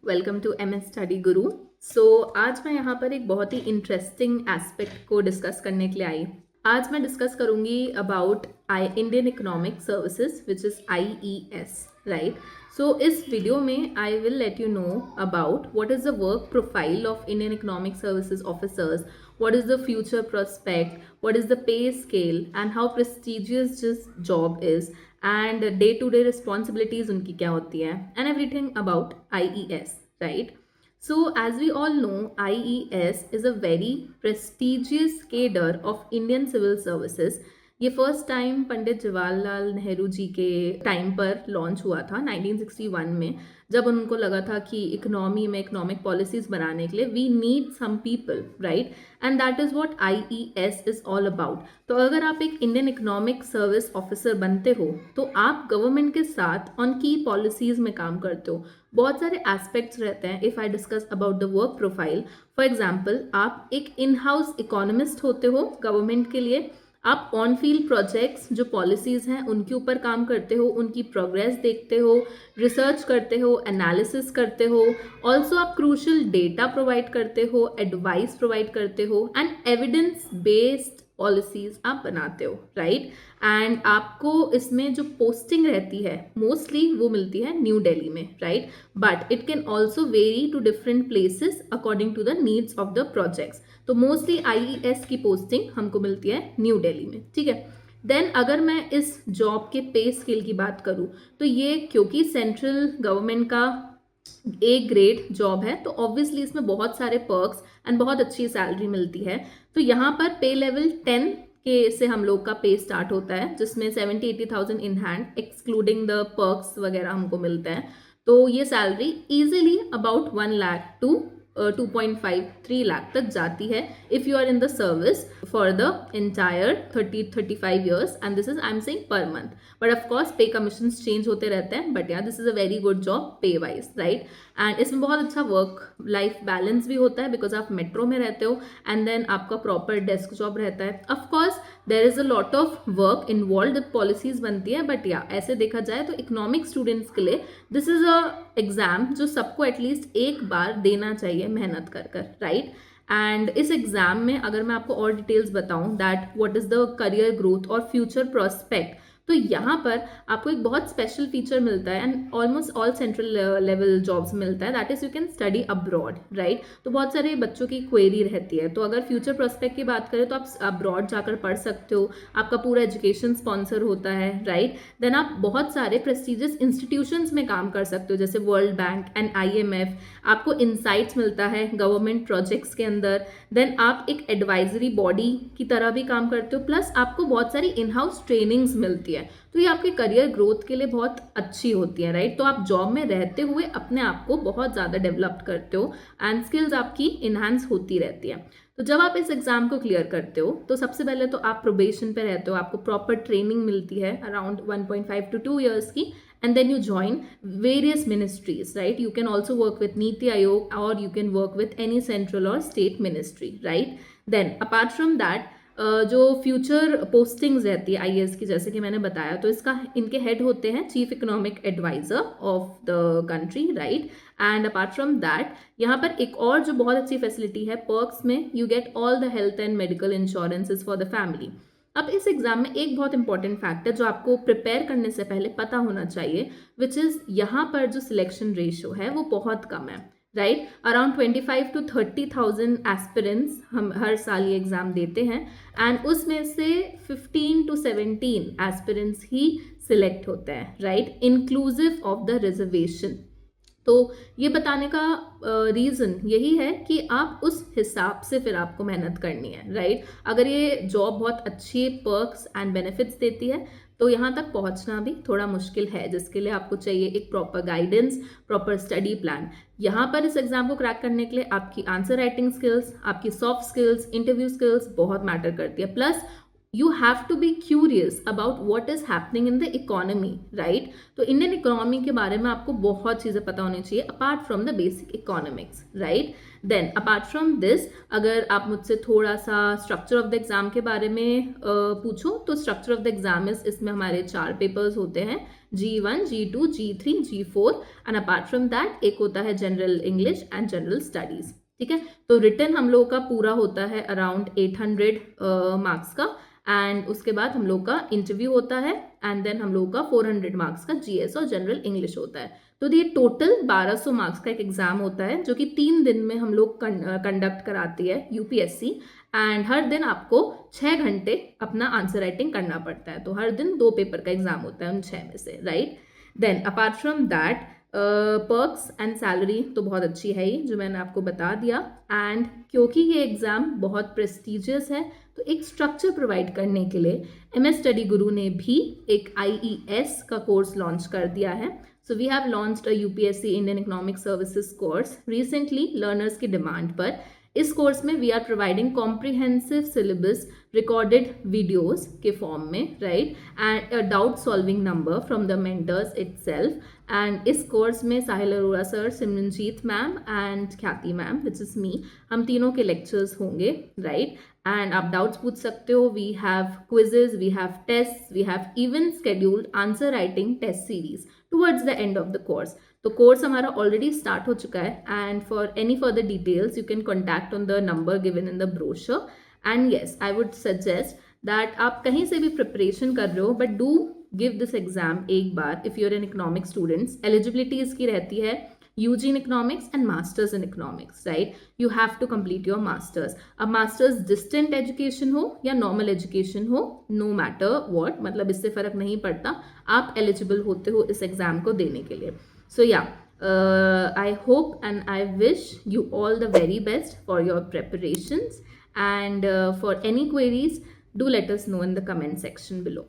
Welcome to M S study guru. आज मैं यहाँ पर एक बहुत ही इंटरेस्टिंग एस्पेक्ट को डिस्कस करने के लिए आई। आज मैं डिस्कस करूँगी about Indian economic services which is IES, right. इस वीडियो में I will let you know about what is the work profile of Indian economic services officers, what is the future prospect, what is the pay scale and how prestigious this job is, and day to day responsibilities उनकी क्या होती है, and everything about IES, right? So as we all know, IES is a very prestigious cadre of Indian civil services. ये first time Pandit Jawaharlal Nehru ji के time पर launch हुआ था 1961 में, जब उनको लगा था कि इकोनॉमी में इकोनॉमिक पॉलिसीज बनाने के लिए we need some people, right, and that is what IES is all about. तो अगर आप एक इंडियन इकोनॉमिक सर्विस ऑफिसर बनते हो तो आप गवर्नमेंट के साथ ऑन की पॉलिसीज में काम करते हो। बहुत सारे एस्पेक्ट्स रहते हैं। If I discuss about the work profile, for example आप एक इन हाउस इकोनॉमिस्ट होते हो गवर्नमेंट के लिए। आप ऑन फील्ड प्रोजेक्ट्स जो पॉलिसीज़ हैं उनके ऊपर काम करते हो, उनकी प्रोग्रेस देखते हो, रिसर्च करते हो, एनालिसिस करते हो। ऑल्सो आप क्रूशल डेटा प्रोवाइड करते हो, एडवाइस प्रोवाइड करते हो एंड एविडेंस बेस्ड पॉलिसीज आप बनाते हो, राइट। एंड आपको इसमें जो पोस्टिंग रहती है मोस्टली वो मिलती है न्यू दिल्ली में, right, but it can also vary to different places according to the needs of the projects. तो मोस्टली IES की पोस्टिंग हमको मिलती है न्यू दिल्ली में, ठीक है। देन अगर मैं इस जॉब के पे स्केल की बात करूँ तो ये क्योंकि सेंट्रल गवर्नमेंट का A ग्रेड जॉब है तो ऑब्वियसली इसमें बहुत सारे पर्क्स एंड बहुत अच्छी सैलरी मिलती है। तो यहाँ पर पे लेवल 10 के से हम लोग का पे स्टार्ट होता है, जिसमें 70-80,000 in hand excluding the perks वगैरह हमको मिलता है। तो ये salary easily about 1 lakh to 2.5-3 lakh तक जाती है if you are in the service for the entire 30-35 years, and this is I am saying per month. But of course pay commission change होते रहते हैं, but yeah this is a very good job pay wise, right. And इसमें बहुत अच्छा work life balance भी होता है because आप मेट्रो में रहते हो एंड देन आपका प्रॉपर डेस्क जॉब रहता है। Of course there is a lot of work involve, policies बनती है, बट या ऐसे देखा जाए तो इकोनॉमिक स्टूडेंट्स के लिए दिस इज अ एग्जाम जो सबको एटलीस्ट एक बार देना चाहिए मेहनत कर कर, राइट। एंड इस एग्जाम में अगर मैं आपको और डिटेल्स बताऊं that what is the career growth और फ्यूचर प्रोस्पेक्ट, तो यहाँ पर आपको एक बहुत स्पेशल फीचर मिलता है and almost all central level jobs मिलता है, that is you can study abroad, right. तो बहुत सारे बच्चों की क्वेरी रहती है, तो अगर फ्यूचर प्रोस्पेक्ट की बात करें तो आप अब्रॉड जाकर पढ़ सकते हो, आपका पूरा एजुकेशन स्पॉन्सर होता है, राइट। देन आप बहुत सारे प्रेस्टिजियस इंस्टीट्यूशंस में काम कर सकते हो जैसे वर्ल्ड बैंक एंड IMF, आपको इंसाइट्स मिलता है गवर्नमेंट प्रोजेक्ट्स के अंदर। देन आप एक एडवाइजरी बॉडी की तरह भी काम करते हो, प्लस आपको बहुत सारी इन हाउस ट्रेनिंग्स मिलती है, तो ये आपके करियर ग्रोथ के लिए बहुत अच्छी होती है, राइट। तो आप जॉब में रहते हुए अपने आप को बहुत ज़्यादा डेवलप करते हो एंड स्किल्स आपकी इन्हांस होती रहती है। तो जब आप इस एग्जाम को क्लियर करते हो तो सबसे पहले तो आप प्रोबेशन पे रहते हो, आपको प्रॉपर ट्रेनिंग मिलती है अराउंड 1.5 to 2 years की, and then you join various ministries, right? You can also work with Niti Aayog or you can work with any central or state ministry, right? Then apart from that जो future postings रहती है IAS की, जैसे कि मैंने बताया, तो इसका इनके हेड होते हैं chief economic adviser of the country, right. And apart from that यहाँ पर एक और जो बहुत अच्छी फैसिलिटी है पर्क्स में, you get all the health and medical insurances for the family. अब इस एग्जाम में एक बहुत इंपॉर्टेंट फैक्टर जो आपको प्रिपेयर करने से पहले पता होना चाहिए, विच इज़ यहाँ पर जो सिलेक्शन रेशियो है वो बहुत कम है, राइट। अराउंड 25 to 30,000 एस्पिरेंट्स हम हर साल ये एग्ज़ाम देते हैं एंड उसमें से 15 to 17 एस्पिरेंट्स ही सिलेक्ट होते हैं, right, inclusive of the reservation. तो ये बताने का रीज़न यही है कि आप उस हिसाब से फिर आपको मेहनत करनी है, राइट। अगर ये जॉब बहुत अच्छी पर्क्स एंड बेनिफिट्स देती है तो यहाँ तक पहुँचना भी थोड़ा मुश्किल है, जिसके लिए आपको चाहिए एक proper guidance, proper study plan. यहाँ पर इस एग्जाम को क्रैक करने के लिए आपकी आंसर राइटिंग स्किल्स, आपकी सॉफ्ट स्किल्स, इंटरव्यू स्किल्स बहुत मैटर करती है, plus you have to be curious about what is happening in the economy, right? तो इंडियन इकोनॉमी के बारे में आपको बहुत चीज़ें पता होनी चाहिए apart from the basic economics, right? Then apart from this, अगर आप मुझसे थोड़ा सा स्ट्रक्चर ऑफ द एग्जाम के बारे में पूछो तो स्ट्रक्चर ऑफ द एग्जाम इसमें हमारे 4 पेपर्स होते हैं, G1, G2, G3, G4 and apart from that एक होता है general English and general studies, ठीक है? तो रिटन हम लोगों का पूरा होता है अराउंड 800 मार्क्स का, एंड उसके बाद हम लोग का इंटरव्यू होता है, एंड देन हम लोग का 400 मार्क्स का जीएस और जनरल इंग्लिश होता है। तो ये टोटल 1200 मार्क्स का एक एग्जाम होता है जो कि 3 दिन में हम लोग कंडक्ट कराती है यूपीएससी, एंड हर दिन आपको 6 घंटे अपना आंसर राइटिंग करना पड़ता है। तो हर दिन 2 पेपर का एग्जाम होता है उन 6 में से, right? Then apart from that perks and salary तो बहुत अच्छी है ही, जो मैंने आपको बता दिया। एंड क्योंकि ये एग्ज़ाम बहुत प्रेस्टिजियस है तो एक स्ट्रक्चर प्रोवाइड करने के लिए MS स्टडी गुरु ने भी एक IES का कोर्स लॉन्च कर दिया है। So we have launched a UPSC Indian economic services course recently learners की डिमांड पर। इस कोर्स में we are providing comprehensive syllabus recorded videos के फॉर्म में, right? And a doubt solving number from the mentors itself. And इस course में Sahil Arora sir, Simranjeet ma'am and Khyati ma'am which is me, हम तीनों के लेक्चर्स होंगे, राइट? एंड आप डाउट्स पूछ सकते हो। We have quizzes, we have test, we have even scheduled answer writing test series towards the end of the course. तो course हमारा ऑलरेडी स्टार्ट हो चुका है, and for any further details you can contact on the number given in the brochure. And yes, I would suggest that आप कहीं से भी preparation कर रहे हो but do give this exam एक बार if you are an economic students. Eligibility इसकी रहती है UG in economics and masters in economics, right? You have to complete your masters. अब masters distant education हो या normal education हो, no matter what, मतलब इससे फर्क नहीं पड़ता, आप eligible होते हो इस एग्जाम को देने के लिए। So yeah, I hope and I wish you all the very best for your preparations, and for any queries, do let us know in the comment section below.